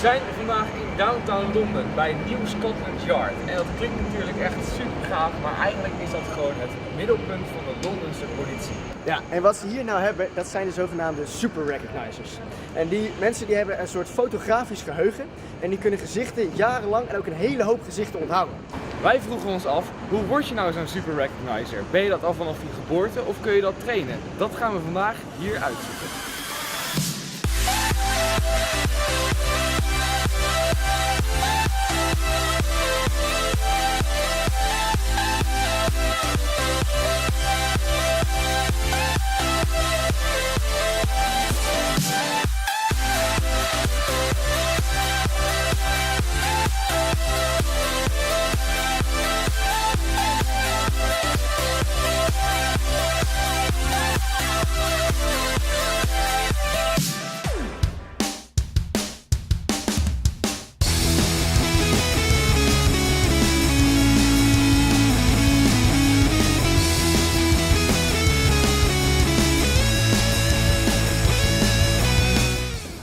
zijn vandaag in downtown Londen bij Nieuw Scotland Yard. En dat klinkt natuurlijk echt super gaaf, maar eigenlijk is dat gewoon het middelpunt van de Londense politie. Ja, en wat ze hier nou hebben, dat zijn de zogenaamde super recognizers. En die mensen die hebben een soort fotografisch geheugen en die kunnen gezichten jarenlang en ook een hele hoop gezichten onthouden. Wij vroegen ons af, hoe word je nou zo'n super recognizer? Ben je dat al vanaf je geboorte of kun je dat trainen? Dat gaan we vandaag hier uitzoeken.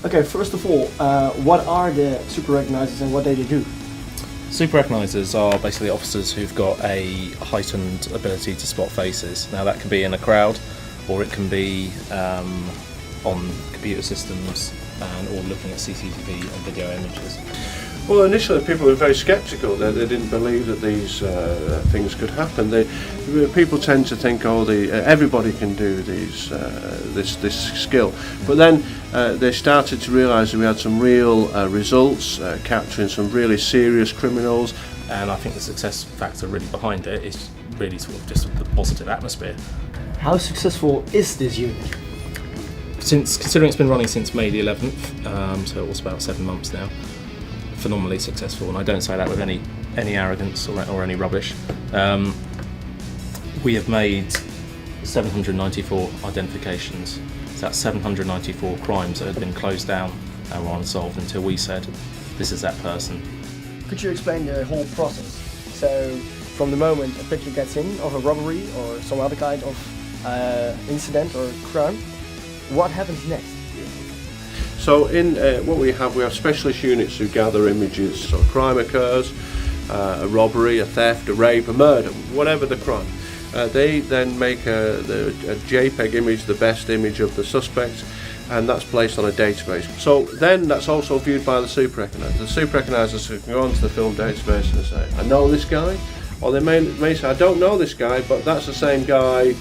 Okay, first of all, what are the super recognizers and what do they do? Super recognizers are basically officers who've got a heightened ability to spot faces. Now that can be in a crowd, or it can be on computer systems or looking at CCTV and video images. Well, initially people were very sceptical. They didn't believe that these things could happen. People tend to think, everybody can do this skill. But then they started to realise that we had some real results, capturing some really serious criminals. And I think the success factor really behind it is really sort of just the positive atmosphere. How successful is this unit? Considering it's been running since May the 11th, so it was about 7 months now. Phenomenally successful, and I don't say that with any arrogance or any rubbish. We have made 794 identifications. So that's 794 crimes that had been closed down and were unsolved until we said, this is that person. Could you explain the whole process? So, from the moment a picture gets in of a robbery or some other kind of incident or crime, what happens next? So in what we have specialist units who gather images. So a crime occurs, a robbery, a theft, a rape, a murder, whatever the crime. They then make a JPEG image, the best image of the suspect, and that's placed on a database. So then that's also viewed by the super recognizer. The super recognizers can go onto the film database and say, I know this guy, or they may say, I don't know this guy, but that's the same guy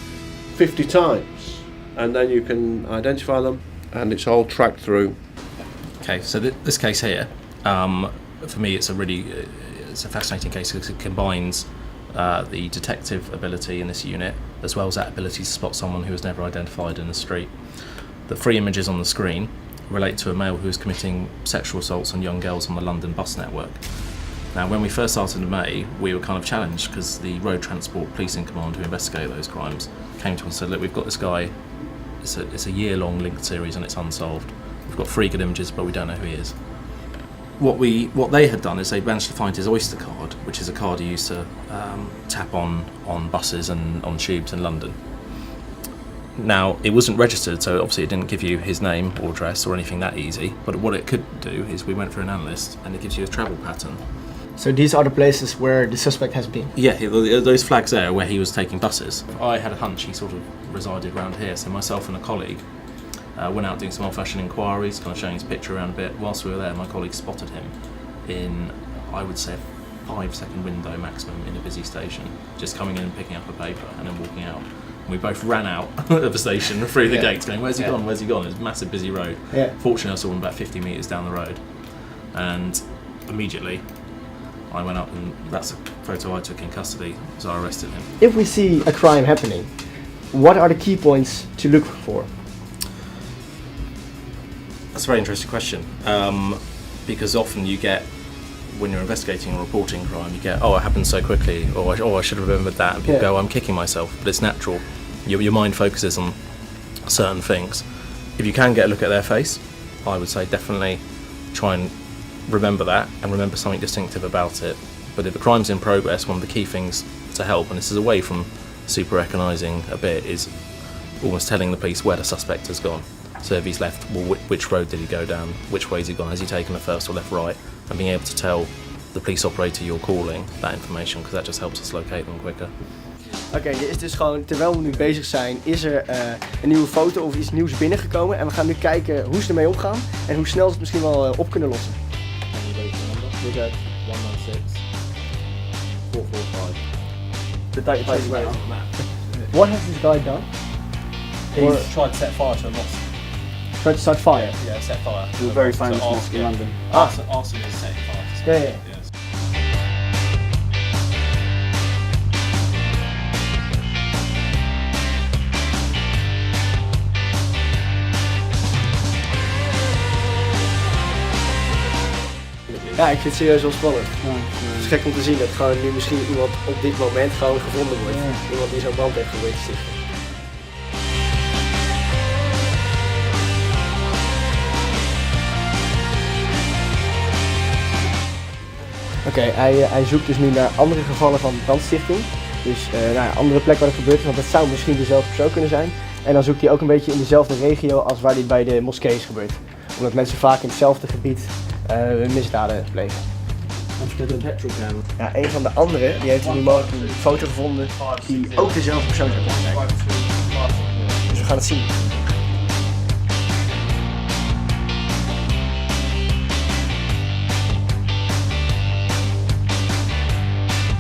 50 times. And then you can identify them, and it's all tracked through. Okay, so this case here, for me, it's a fascinating case because it combines the detective ability in this unit as well as that ability to spot someone who was never identified in the street. The 3 images on the screen relate to a male who was committing sexual assaults on young girls on the London bus network. Now, when we first started in May, we were kind of challenged because the Road Transport Policing Command who investigate those crimes came to us and said, look, we've got this guy. It's a year-long linked series and it's unsolved. We've got 3 good images, but we don't know who he is. What they had done is they managed to find his Oyster card, which is a card you use to tap on buses and on tubes in London. Now, it wasn't registered, so obviously it didn't give you his name or address or anything that easy. But what it could do is we went through an analyst, and it gives you a travel pattern. So these are the places where the suspect has been? Yeah, those flags there are where he was taking buses. I had a hunch he sort of resided around here, so myself and a colleague went out doing some old-fashioned inquiries, kind of showing his picture around a bit. Whilst we were there, my colleague spotted him in, I would say, a 5-second window maximum in a busy station, just coming in and picking up a paper and then walking out. And we both ran out of the station through the gates going, where's he gone, where's he gone? It was a massive busy road. Yeah. Fortunately, I saw him about 50 metres down the road. And immediately, I went up, and that's a photo I took in custody, so I arrested him. If we see a crime happening, what are the key points to look for? That's a very interesting question, because often you get, when you're investigating or reporting crime, you get, it happened so quickly, or I should have remembered that, and people go, I'm kicking myself, but it's natural. Your mind focuses on certain things. If you can get a look at their face, I would say definitely try and remember that and remember something distinctive about it. But if the crime's in progress, one of the key things to help, and this is away from super recognising a bit, is almost telling the police where the suspect has gone. So if he's left, well, which road did he go down? Which way has he gone? Has he taken the first or left, right? And being able to tell the police operator you're calling that information, because that just helps us locate them quicker. Oké, er is dus gewoon, terwijl we nu bezig zijn, is er een nieuwe foto of iets nieuws binnengekomen. En we gaan nu kijken hoe ze ermee omgaan en hoe snel ze het misschien wel op kunnen lossen. We'll go 116 445. The date place is What has this guy done? He's tried to set fire to a mosque. Tried to start fire? Yeah, set fire. To a very famous mosque in London. Arson is setting fire to something. Yeah. Yes. Ja, ik vind het serieus wel spannend. Het is gek om te zien dat gewoon nu misschien iemand op dit moment gewoon gevonden wordt. Iemand die zo'n brand heeft geprobeerd te stichten. Oké, hij zoekt dus nu naar andere gevallen van brandstichting. Dus andere plek waar het gebeurt is, want dat zou misschien dezelfde persoon kunnen zijn. En dan zoekt hij ook een beetje in dezelfde regio als waar dit bij de moskee is gebeurd. Omdat mensen vaak in hetzelfde gebied misdaden plegen. Ja, een van de anderen die heeft nu mogelijk een foto gevonden die ook dezelfde persoon zou kunnen zijn. Dus we gaan het zien.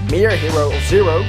Meer Hero of Zero